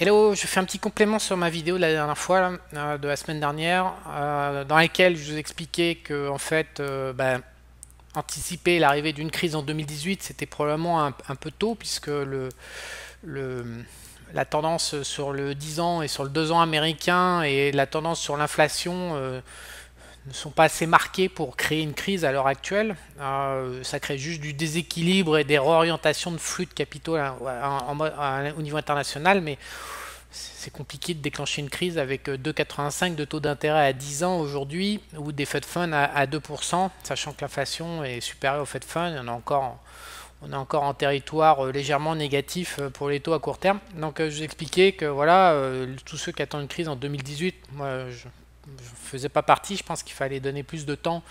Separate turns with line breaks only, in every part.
Hello, je fais un petit complément sur ma vidéo de la dernière fois, là, de la semaine dernière, dans laquelle je vous expliquais que, en fait, anticiper l'arrivée d'une crise en 2018, c'était probablement un peu tôt, puisque le- la tendance sur le 10 ans et sur le 2 ans américain et la tendance sur l'inflation ne sont pas assez marquées pour créer une crise à l'heure actuelle. Ça crée juste du déséquilibre et des réorientations de flux de capitaux au niveau international, mais c'est compliqué de déclencher une crise avec 2,85 de taux d'intérêt à 10 ans aujourd'hui ou des Fed Funds à 2%, sachant que l'inflation est supérieure au Fed Funds. On est encore en territoire légèrement négatif pour les taux à court terme. Donc je vous expliquais que voilà, tous ceux qui attendent une crise en 2018, moi je ne faisais pas partie. Je pense qu'il fallait donner plus de temps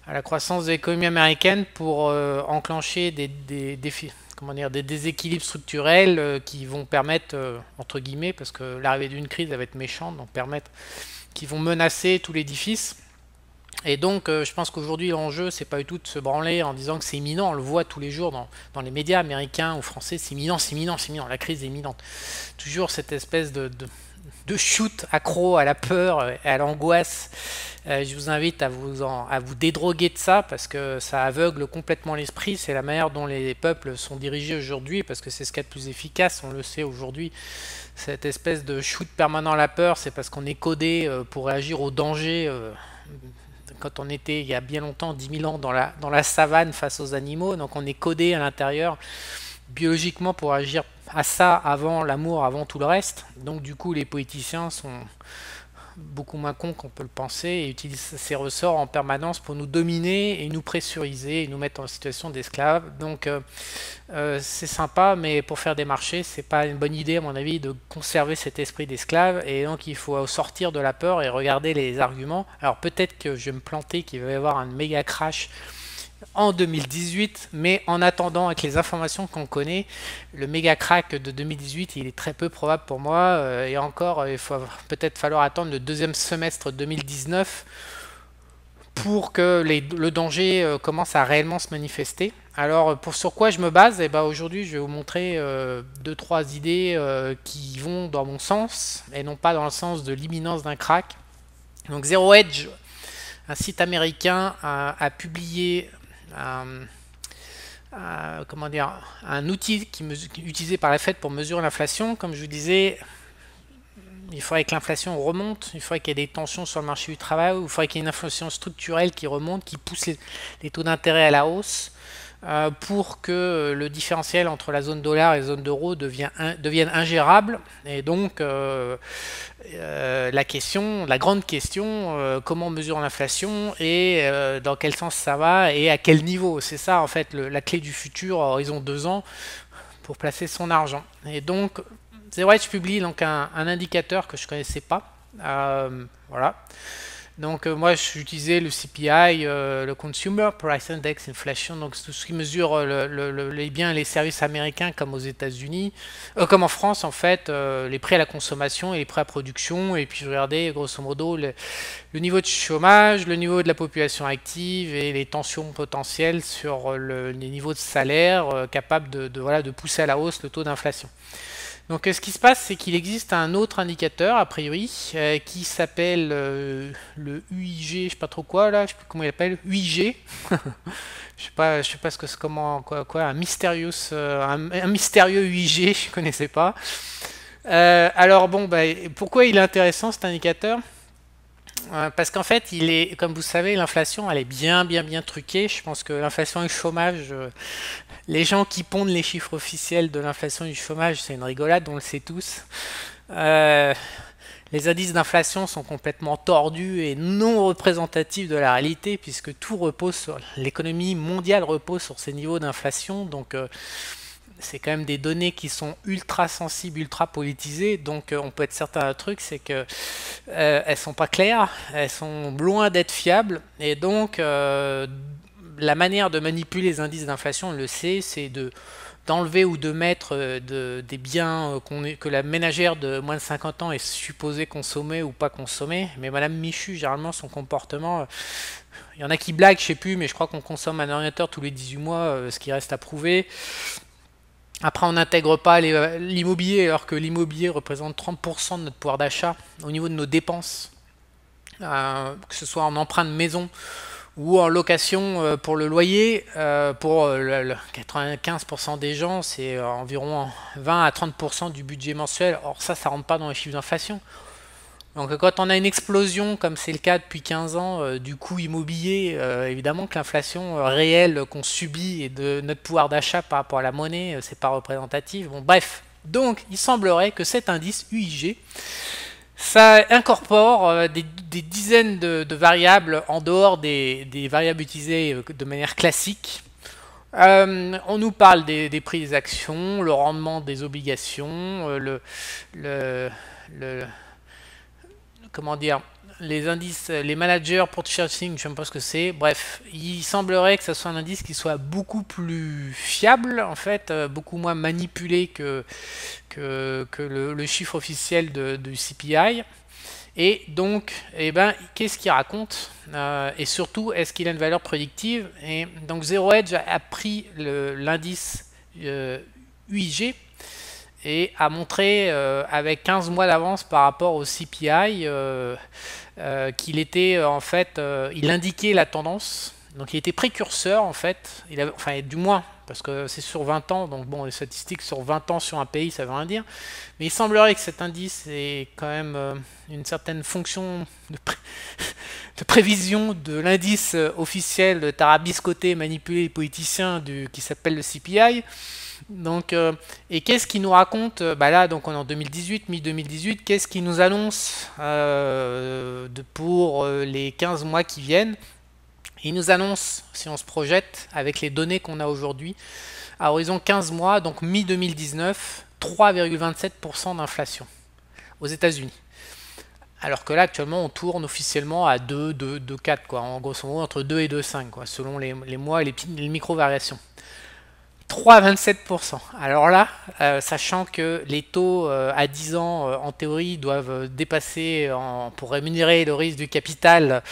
à la croissance de l'économie américaine pour enclencher des défis, comment dire, des déséquilibres structurels qui vont permettre, entre guillemets, parce que l'arrivée d'une crise va être méchante, donc permettre, qui vont menacer tout l'édifice. Et donc, je pense qu'aujourd'hui, l'enjeu, c'est pas du tout de se branler en disant que c'est imminent. On le voit tous les jours dans les médias américains ou français, c'est imminent, c'est imminent, c'est imminent, la crise est imminente. Toujours cette espèce de shoot accro à la peur et à l'angoisse. Je vous invite à vous dédroguer de ça parce que ça aveugle complètement l'esprit. C'est la manière dont les peuples sont dirigés aujourd'hui parce que c'est ce qu'il y a de plus efficace. On le sait aujourd'hui. Cette espèce de shoot permanent à la peur, c'est parce qu'on est codé pour réagir au danger. Quand on était il y a bien longtemps, 10 000 ans, dans la savane face aux animaux, donc on est codé à l'intérieur biologiquement pour agir à ça avant l'amour, avant tout le reste. Donc du coup, les politiciens sont beaucoup moins cons qu'on peut le penser et utilisent ces ressorts en permanence pour nous dominer et nous pressuriser et nous mettre en situation d'esclaves. Donc c'est sympa, mais pour faire des marchés, c'est pas une bonne idée à mon avis de conserver cet esprit d'esclave. Et donc il faut sortir de la peur et regarder les arguments. Alors peut-être que je vais me planter, qu'il va y avoir un méga crash en 2018, mais en attendant, avec les informations qu'on connaît, le méga crack de 2018, il est très peu probable pour moi. Et encore, il faut peut-être falloir attendre le deuxième semestre 2019 pour que le danger commence à réellement se manifester. Alors, sur quoi je me base? Eh ben, aujourd'hui, je vais vous montrer deux, trois idées qui vont dans mon sens et non pas dans le sens de l'imminence d'un crack. Donc, Zero Hedge, un site américain, a publié comment dire, un outil qui est utilisé par la Fed pour mesurer l'inflation. Comme je vous disais, il faudrait que l'inflation remonte, il faudrait qu'il y ait des tensions sur le marché du travail, il faudrait qu'il y ait une inflation structurelle qui remonte, qui pousse les taux d'intérêt à la hausse pour que le différentiel entre la zone dollar et la zone d'euro devienne ingérable. Et donc, la grande question, comment on mesure l'inflation et dans quel sens ça va et à quel niveau. C'est ça, en fait, la clé du futur à horizon 2 ans pour placer son argent. Et donc, ZeroEdge publie donc un indicateur que je ne connaissais pas. Voilà. Donc moi j'utilisais le CPI, le Consumer Price Index Inflation, donc tout ce qui mesure les biens et les services américains comme aux États-Unis, comme en France en fait, les prix à la consommation et les prix à production, et puis je regardais grosso modo le niveau de chômage, le niveau de la population active et les tensions potentielles sur les niveaux de salaire capables voilà, de pousser à la hausse le taux d'inflation. Donc ce qui se passe, c'est qu'il existe un autre indicateur, a priori, qui s'appelle le UIG, je sais pas trop quoi là, je sais plus comment il appelle, UIG. Je sais pas ce que c'est, comment, un un mystérieux UIG, je connaissais pas. Alors bon, pourquoi il est intéressant cet indicateur? Parce qu'en fait, comme vous savez, l'inflation, elle est bien truquée. Je pense que l'inflation et le chômage, les gens qui pondent les chiffres officiels de l'inflation et du chômage, c'est une rigolade, on le sait tous. Euh, les indices d'inflation sont complètement tordus et non représentatifs de la réalité, puisque tout repose sur l'économie mondiale repose sur ces niveaux d'inflation. Donc c'est quand même des données qui sont ultra sensibles, ultra politisées, donc on peut être certain d'un truc, c'est que elles sont pas claires, elles sont loin d'être fiables, et donc la manière de manipuler les indices d'inflation, on le sait, c'est d'enlever ou de mettre des biens que la ménagère de moins de 50 ans est supposée consommer ou pas consommer. Mais Madame Michu, généralement, son comportement, il y en a qui blaguent, je sais plus, mais je crois qu'on consomme un ordinateur tous les 18 mois, ce qui reste à prouver. Après, on n'intègre pas l'immobilier, alors que l'immobilier représente 30% de notre pouvoir d'achat au niveau de nos dépenses, que ce soit en emprunt de maison ou en location pour le loyer. Pour 95% des gens, c'est environ 20 à 30% du budget mensuel. Or ça rentre pas dans les chiffres d'inflation. Donc quand on a une explosion, comme c'est le cas depuis 15 ans, du coût immobilier, évidemment que l'inflation réelle qu'on subit et de notre pouvoir d'achat par rapport à la monnaie, c'est pas représentatif. Bon, bref, donc il semblerait que cet indice UIG, ça incorpore des dizaines de variables en dehors des variables utilisées de manière classique. On nous parle des prix des actions, le rendement des obligations, le comment dire, les indices, les managers purchasing, je ne sais même pas ce que c'est. Bref, il semblerait que ce soit un indice qui soit beaucoup plus fiable, en fait, beaucoup moins manipulé que le chiffre officiel du CPI. Et donc, eh ben, qu'est-ce qu'il raconte et surtout, est-ce qu'il a une valeur prédictive? Et donc, Zero Hedge a pris l'indice UIG et a montré avec 15 mois d'avance par rapport au CPI qu'il était en fait, il indiquait la tendance, donc il était précurseur en fait, enfin du moins, parce que c'est sur 20 ans, donc bon, les statistiques sur 20 ans sur un pays, ça veut rien dire, mais il semblerait que cet indice ait quand même une certaine fonction de prévision de l'indice officiel de tarabiscoté, manipulé les politiciens qui s'appelle le CPI. Donc, et qu'est-ce qu'il nous raconte? Bah là, donc on est en 2018, mi-2018, qu'est-ce qu'il nous annonce pour les 15 mois qui viennent? Il nous annonce, si on se projette avec les données qu'on a aujourd'hui, à horizon 15 mois, donc mi-2019, 3,27% d'inflation aux États-Unis. Alors que là, actuellement, on tourne officiellement à 2, 2, 2, 4, quoi, en grosso modo entre 2 et 2,5, quoi, selon les mois et les micro-variations. 3,27%. Alors là, sachant que les taux à 10 ans, en théorie, doivent dépasser, pour rémunérer le risque du capital,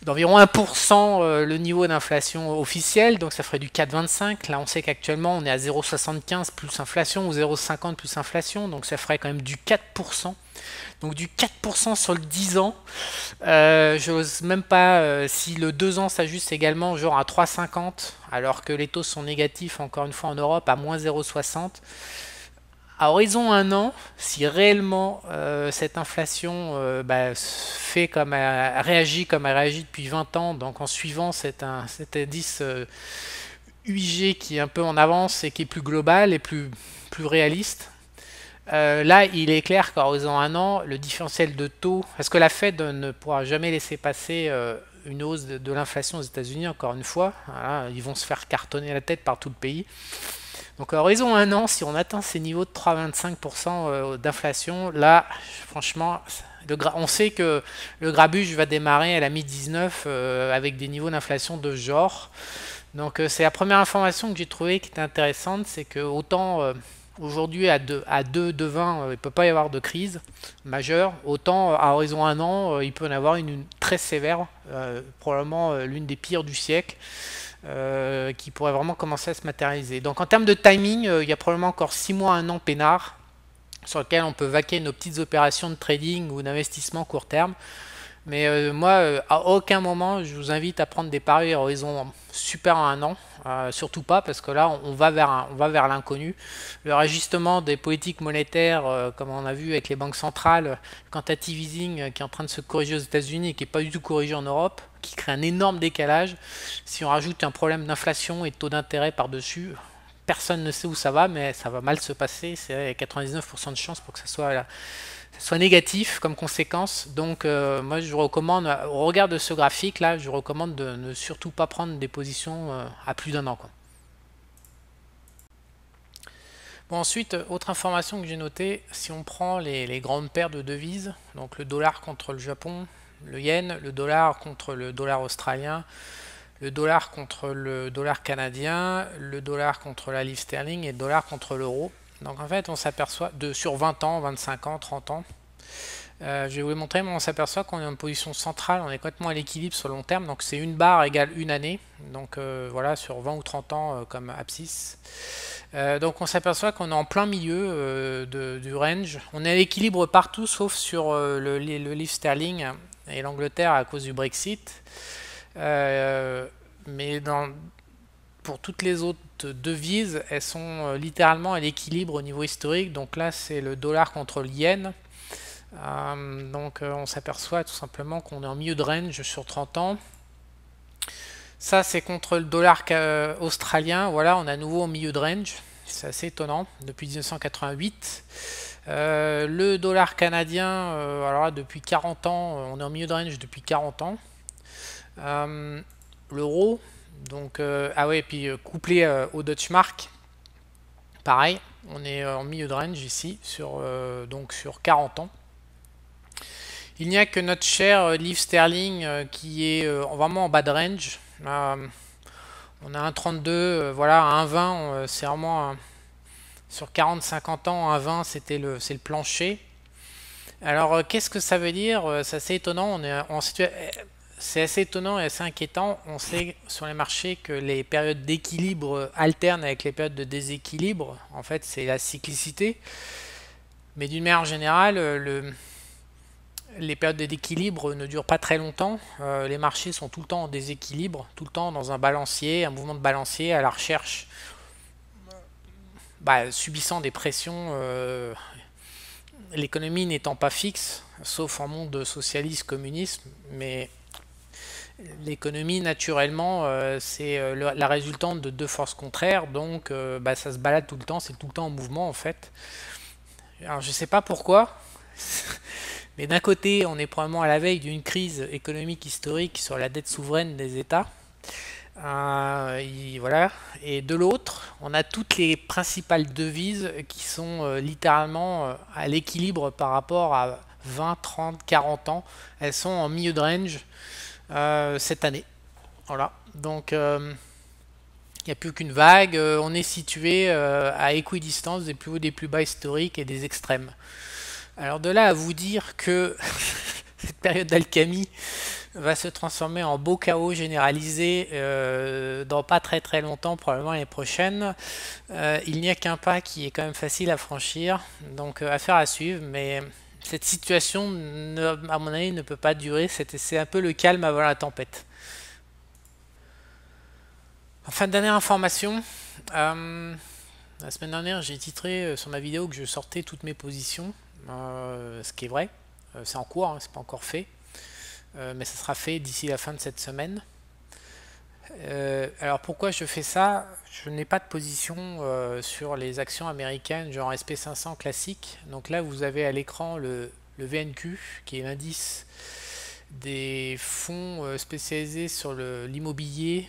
d'environ 1% le niveau d'inflation officiel, donc ça ferait du 4,25. Là, on sait qu'actuellement, on est à 0,75 plus inflation ou 0,50 plus inflation, donc ça ferait quand même du 4%. Donc du 4% sur le 10 ans, je n'ose même pas si le 2 ans s'ajuste également genre à 3,50 alors que les taux sont négatifs encore une fois en Europe à moins 0,60. À horizon 1 an, si réellement cette inflation réagit comme elle réagit depuis 20 ans, donc en suivant cet indice UIG qui est un peu en avance et qui est plus global et plus réaliste, là, il est clair qu'à horizon 1 an, le différentiel de taux, parce que la Fed ne pourra jamais laisser passer une hausse de l'inflation aux États-Unis, encore une fois, voilà, ils vont se faire cartonner la tête par tout le pays. Donc à horizon 1 an, si on atteint ces niveaux de 3,25% d'inflation, là, franchement, on sait que le grabuge va démarrer à la mi-19 avec des niveaux d'inflation de ce genre. Donc c'est la première information que j'ai trouvée qui était intéressante, c'est que autant aujourd'hui à 2,20 il ne peut pas y avoir de crise majeure, autant à horizon 1 an il peut en avoir une très sévère, probablement l'une des pires du siècle, qui pourrait vraiment commencer à se matérialiser. Donc en termes de timing, il y a probablement encore 6 mois, 1 an peinard, sur lequel on peut vaquer nos petites opérations de trading ou d'investissement court terme. Mais moi, à aucun moment, je vous invite à prendre des paris à horizon super à 1 an. Surtout pas, parce que là, on va vers l'inconnu. Le rajustement des politiques monétaires, comme on a vu avec les banques centrales, quantitative easing qui est en train de se corriger aux États-Unis et qui n'est pas du tout corrigé en Europe, qui crée un énorme décalage. Si on rajoute un problème d'inflation et de taux d'intérêt par-dessus, personne ne sait où ça va, mais ça va mal se passer. C'est 99% de chance pour que ça soit négatif comme conséquence. Donc moi je vous recommande, au regard de ce graphique là, je vous recommande de ne surtout pas prendre des positions à plus d'1 an, quoi. Bon, ensuite, autre information que j'ai notée, si on prend les grandes paires de devises, donc le dollar contre le Japon, le yen, le dollar contre le dollar australien, le dollar contre le dollar canadien, le dollar contre la livre sterling et le dollar contre l'euro. Donc en fait, on s'aperçoit sur 20 ans, 25 ans, 30 ans. Je vais vous le montrer, mais on s'aperçoit qu'on est en position centrale, on est complètement à l'équilibre sur le long terme. Donc c'est une barre égale une année. Donc voilà, sur 20 ou 30 ans comme abscisse. Donc on s'aperçoit qu'on est en plein milieu du range. On est à l'équilibre partout sauf sur le livre sterling et l'Angleterre à cause du Brexit. Mais pour toutes les autres devises, elles sont littéralement à l'équilibre au niveau historique. Donc là, c'est le dollar contre le yen. Donc on s'aperçoit tout simplement qu'on est en milieu de range sur 30 ans. Ça, c'est contre le dollar australien. Voilà, on est à nouveau au milieu de range. C'est assez étonnant, depuis 1988. Le dollar canadien, alors là, depuis 40 ans, on est en milieu de range depuis 40 ans. L'euro, donc, ah ouais, et puis couplé au Deutsche Mark, pareil, on est en milieu de range ici, donc sur 40 ans. Il n'y a que notre cher livre sterling qui est vraiment en bas de range. On a 1,32, voilà, à 1,20, c'est vraiment sur 40-50 ans, 1,20 c'est le plancher. Alors qu'est-ce que ça veut dire? C'est assez étonnant, c'est assez étonnant et assez inquiétant. On sait sur les marchés que les périodes d'équilibre alternent avec les périodes de déséquilibre. En fait, c'est la cyclicité. Mais d'une manière générale, les périodes d'équilibre ne durent pas très longtemps. Les marchés sont tout le temps en déséquilibre, tout le temps dans un balancier, un mouvement de balancier à la recherche, subissant des pressions, l'économie n'étant pas fixe, sauf en monde socialiste, communisme, mais l'économie naturellement c'est la résultante de deux forces contraires, donc ça se balade tout le temps, c'est tout le temps en mouvement en fait. Alors je sais pas pourquoi. Mais d'un côté, on est probablement à la veille d'une crise économique historique sur la dette souveraine des États. Voilà. Et de l'autre, on a toutes les principales devises qui sont littéralement à l'équilibre par rapport à 20, 30, 40 ans. Elles sont en milieu de range cette année. Voilà. Donc, il n'y a plus qu'une vague. On est situé à équidistance des plus hauts, des plus bas historiques et des extrêmes. Alors de là à vous dire que cette période d'alchimie va se transformer en beau chaos généralisé dans pas très très longtemps, probablement l'année prochaine, il n'y a qu'un pas qui est quand même facile à franchir, donc affaire à suivre, mais cette situation, à mon avis, ne peut pas durer, c'est un peu le calme avant la tempête. Enfin, dernière information, la semaine dernière j'ai titré sur ma vidéo que je sortais toutes mes positions. Ce qui est vrai, c'est en cours, hein, c'est pas encore fait, mais ça sera fait d'ici la fin de cette semaine. Alors pourquoi je fais ça? Je n'ai pas de position sur les actions américaines genre SP500 classique. Donc là vous avez à l'écran le VNQ qui est l'indice des fonds spécialisés sur l'immobilier,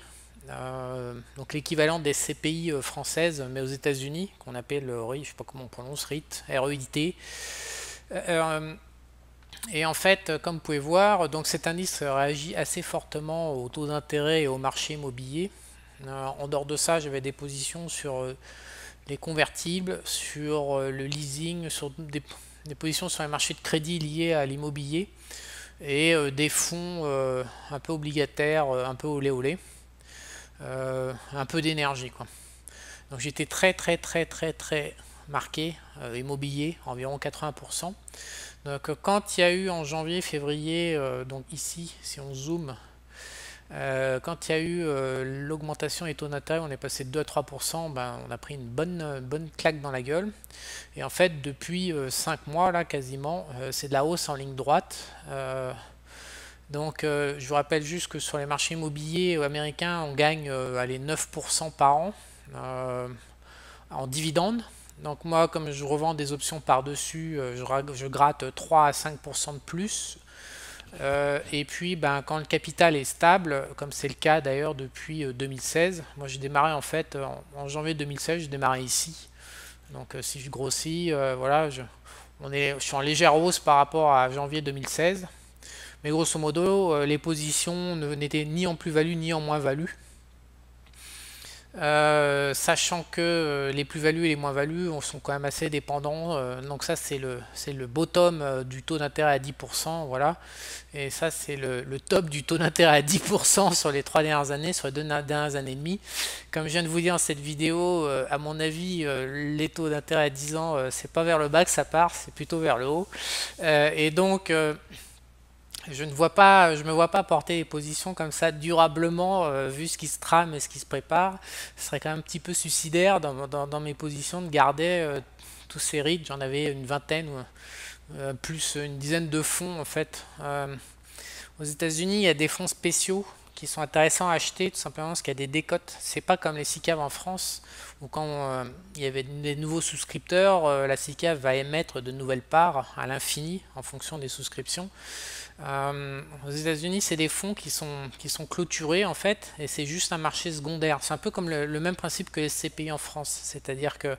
donc l'équivalent des CPI françaises mais aux États-Unis, qu'on appelle je sais pas comment on prononce, REIT. Et en fait, comme vous pouvez voir, donc cet indice réagit assez fortement aux taux d'intérêt et au marché immobilier. En dehors de ça, j'avais des positions sur les convertibles, sur le leasing, sur des positions sur les marchés de crédit liés à l'immobilier et des fonds un peu obligataires, un peu olé olé, un peu d'énergie quoi. Donc j'étais très marqué immobilier, environ 80%. Donc quand il y a eu en janvier, février, donc ici, si on zoome, quand il y a eu l'augmentation des taux d'intérêt, on est passé de 2 à 3%, on a pris une bonne claque dans la gueule. Et en fait, depuis 5 mois, là, quasiment, c'est de la hausse en ligne droite. Donc je vous rappelle juste que sur les marchés immobiliers américains, on gagne allez, 9% par an en dividendes. Donc moi, comme je revends des options par-dessus, je gratte 3 à 5% de plus. Et puis quand le capital est stable, comme c'est le cas d'ailleurs depuis 2016, moi j'ai démarré en fait en janvier 2016, j'ai démarré ici. Donc si je grossis, voilà, je suis en légère hausse par rapport à janvier 2016. Mais grosso modo, les positions n'étaient ni en plus-value ni en moins-value. sachant que les plus-values et les moins-values sont quand même assez dépendants. Donc ça c'est le bottom du taux d'intérêt à 10%, voilà. Et ça c'est le top du taux d'intérêt à 10% sur les 3 dernières années, sur les 2 dernières années et demie. Comme je viens de vous dire dans cette vidéo, à mon avis, les taux d'intérêt à 10 ans, c'est pas vers le bas que ça part, c'est plutôt vers le haut. Et donc je me vois pas porter des positions comme ça durablement, vu ce qui se trame et ce qui se prépare. Ce serait quand même un petit peu suicidaire dans mes positions de garder tous ces REIT. J'en avais une vingtaine, plus une dizaine de fonds en fait. Aux États-Unis, il y a des fonds spéciaux qui sont intéressants à acheter, tout simplement parce qu'il y a des décotes. C'est pas comme les SICAV en France, où quand il y avait des nouveaux souscripteurs, la SICAV va émettre de nouvelles parts à l'infini en fonction des souscriptions. Aux États-Unis, c'est des fonds qui sont clôturés en fait, et c'est juste un marché secondaire. C'est un peu comme le même principe que les SCPI en France, c'est-à-dire que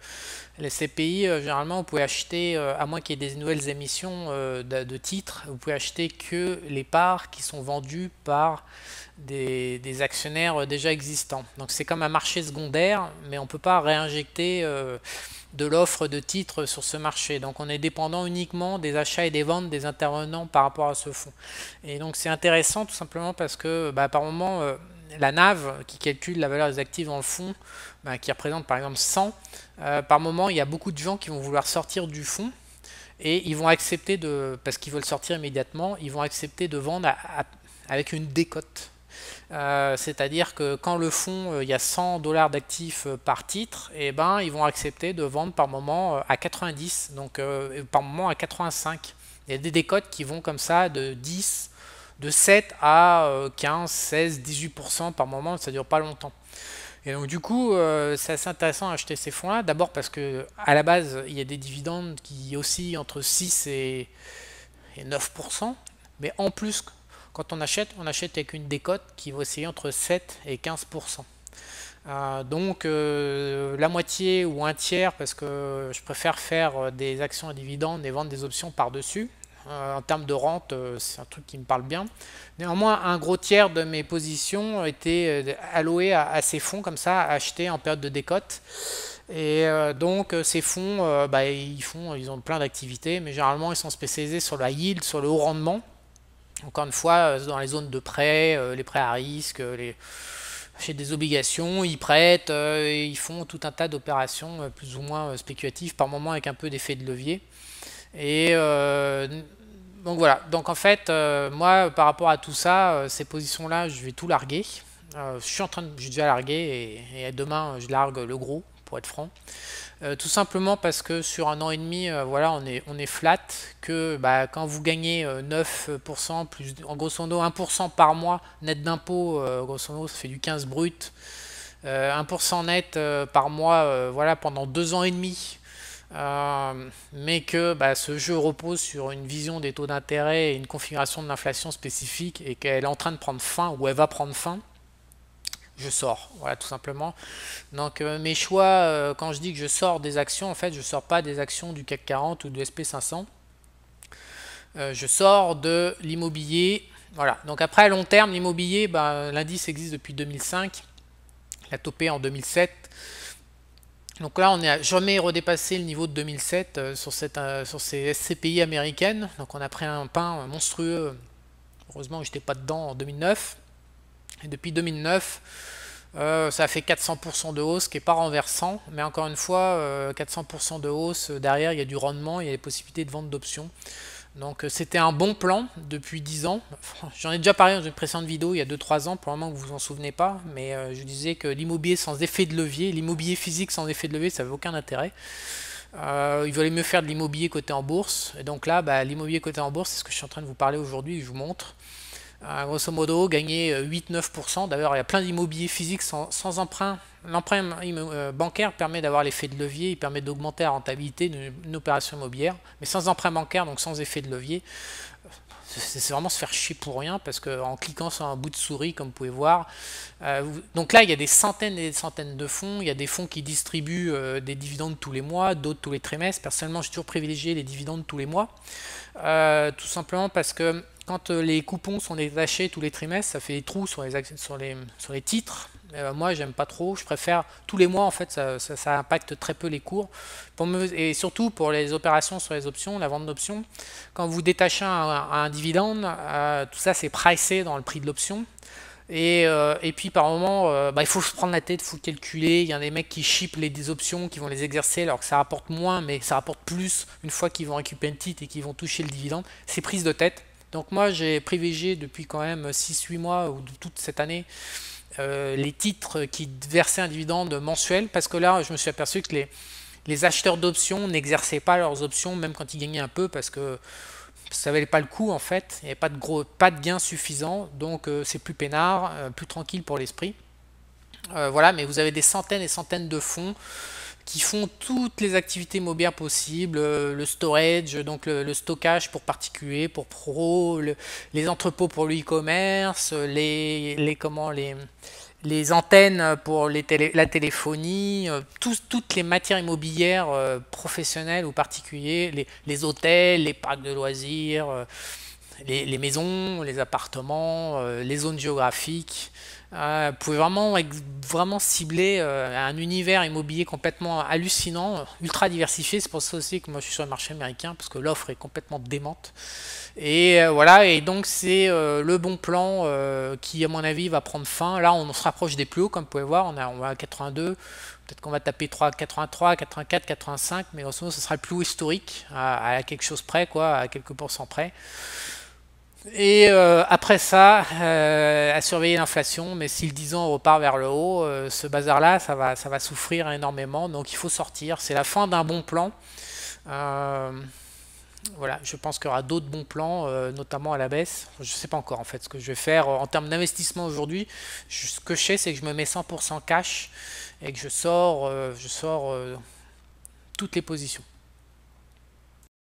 les SCPI, généralement, vous pouvez acheter, à moins qu'il y ait des nouvelles émissions de titres, vous pouvez acheter que les parts qui sont vendues par des actionnaires déjà existants. Donc c'est comme un marché secondaire, mais on ne peut pas réinjecter de l'offre de titres sur ce marché. Donc on est dépendant uniquement des achats et des ventes des intervenants par rapport à ce fonds. Et donc c'est intéressant tout simplement parce que par moment, la NAV qui calcule la valeur des actifs dans le fonds, qui représente par exemple 100, par moment il y a beaucoup de gens qui vont vouloir sortir du fonds et ils vont accepter parce qu'ils veulent sortir immédiatement, ils vont accepter de vendre avec une décote. C'est-à-dire que quand le fonds, il y a 100 $ d'actifs par titre, et ils vont accepter de vendre par moment à 90, donc par moment à 85. Il y a des décotes qui vont comme ça de 10, de 7 à 15, 16, 18% par moment, ça dure pas longtemps. Et donc du coup, c'est assez intéressant d'acheter ces fonds-là, d'abord parce que à la base, il y a des dividendes qui oscillent entre 6 et 9%, mais en plus, quand on achète avec une décote qui va osciller entre 7 et 15%. Donc la moitié ou un tiers, parce que je préfère faire des actions à dividendes et vendre des options par-dessus. En termes de rente, c'est un truc qui me parle bien. Néanmoins, un gros tiers de mes positions étaient allouées à ces fonds comme ça, achetés en période de décote. Et donc ces fonds, ils ont plein d'activités, mais généralement ils sont spécialisés sur la yield, sur le haut rendement. Encore une fois, dans les zones de prêt, les prêts à risque, chez des obligations, ils prêtent, ils font tout un tas d'opérations plus ou moins spéculatives, par moment avec un peu d'effet de levier. Et donc voilà, donc en fait, moi par rapport à tout ça, ces positions-là, je vais tout larguer. J'ai déjà largué et demain je largue le gros, pour être franc. Tout simplement parce que sur un an et demi, voilà, on est flat, que quand vous gagnez 9%, plus en grosso modo 1% par mois net d'impôt, grosso modo ça fait du 15 brut, 1% net par mois, voilà, pendant 2 ans et demi, mais que ce jeu repose sur une vision des taux d'intérêt et une configuration de l'inflation spécifique et qu'elle est en train de prendre fin ou elle va prendre fin, je sors, voilà, tout simplement. Donc mes choix, quand je dis que je sors des actions, en fait je sors pas des actions du CAC 40 ou du SP500, je sors de l'immobilier. Voilà, donc après à long terme, l'immobilier, l'indice existe depuis 2005, il a topé en 2007. Donc là, on n'a jamais redépassé le niveau de 2007 sur ces SCPI américaines. Donc on a pris un pain monstrueux. Heureusement que je n'étais pas dedans en 2009. Et depuis 2009, ça a fait 400% de hausse, qui n'est pas renversant. Mais encore une fois, 400% de hausse, derrière, il y a du rendement, il y a des possibilités de vente d'options. Donc c'était un bon plan depuis 10 ans. J'en ai déjà parlé dans une précédente vidéo il y a 2-3 ans, probablement que vous vous en souvenez pas, mais je disais que l'immobilier sans effet de levier, l'immobilier physique sans effet de levier, ça n'avait aucun intérêt. Il valait mieux faire de l'immobilier coté en bourse. Et donc là, l'immobilier coté en bourse, c'est ce que je suis en train de vous parler aujourd'hui, je vous montre. Grosso modo, gagner 8-9%. D'ailleurs, il y a plein d'immobiliers physiques sans emprunt. L'emprunt bancaire permet d'avoir l'effet de levier, il permet d'augmenter la rentabilité d'une opération immobilière, mais sans emprunt bancaire, donc sans effet de levier, c'est vraiment se faire chier pour rien, parce qu'en cliquant sur un bout de souris, comme vous pouvez voir, donc là il y a des centaines et des centaines de fonds, il y a des fonds qui distribuent des dividendes tous les mois, d'autres tous les trimestres. Personnellement, j'ai toujours privilégié les dividendes tous les mois, tout simplement parce que quand les coupons sont détachés tous les trimestres, ça fait des trous sur sur les titres. Moi, j'aime pas trop. Je préfère tous les mois, en fait, ça impacte très peu les cours. Et surtout pour les opérations sur les options, la vente d'options, quand vous détachez un dividende, tout ça c'est pricé dans le prix de l'option. Et puis par moment, il faut se prendre la tête, il faut calculer. Il y a des mecs qui shippent des options, qui vont les exercer alors que ça rapporte moins, mais ça rapporte plus une fois qu'ils vont récupérer le titre et qu'ils vont toucher le dividende. C'est prise de tête. Donc moi j'ai privilégié depuis quand même 6-8 mois ou toute cette année les titres qui versaient un dividende mensuel, parce que là je me suis aperçu que les acheteurs d'options n'exerçaient pas leurs options même quand ils gagnaient un peu, parce que ça valait pas le coup en fait, il n'y avait pas de gains suffisants, donc c'est plus peinard, plus tranquille pour l'esprit. Voilà, mais vous avez des centaines et centaines de fonds qui font toutes les activités immobilières possibles, le storage, donc le stockage pour particuliers, pour pros, les entrepôts pour le e-commerce, les antennes pour la téléphonie, toutes les matières immobilières professionnelles ou particuliers, les hôtels, les parcs de loisirs, les maisons, les appartements, les zones géographiques. Vous pouvez vraiment cibler un univers immobilier complètement hallucinant, ultra diversifié. C'est pour ça aussi que moi je suis sur le marché américain, parce que l'offre est complètement démente. Et voilà, et donc c'est le bon plan qui à mon avis va prendre fin. Là on se rapproche des plus hauts, comme vous pouvez voir, on va à 82, peut-être qu'on va taper 83, 84, 85, mais grosso modo ce sera le plus haut historique, à quelque chose près, quoi, à quelques pourcents près. Et après ça, à surveiller l'inflation, mais si le 10 ans repart vers le haut, ce bazar-là, ça va souffrir énormément, donc il faut sortir. C'est la fin d'un bon plan. Euh, voilà, je pense qu'il y aura d'autres bons plans, notamment à la baisse. Je ne sais pas encore en fait ce que je vais faire en termes d'investissement aujourd'hui. Ce que je sais, c'est que je me mets 100% cash et que je sors toutes les positions.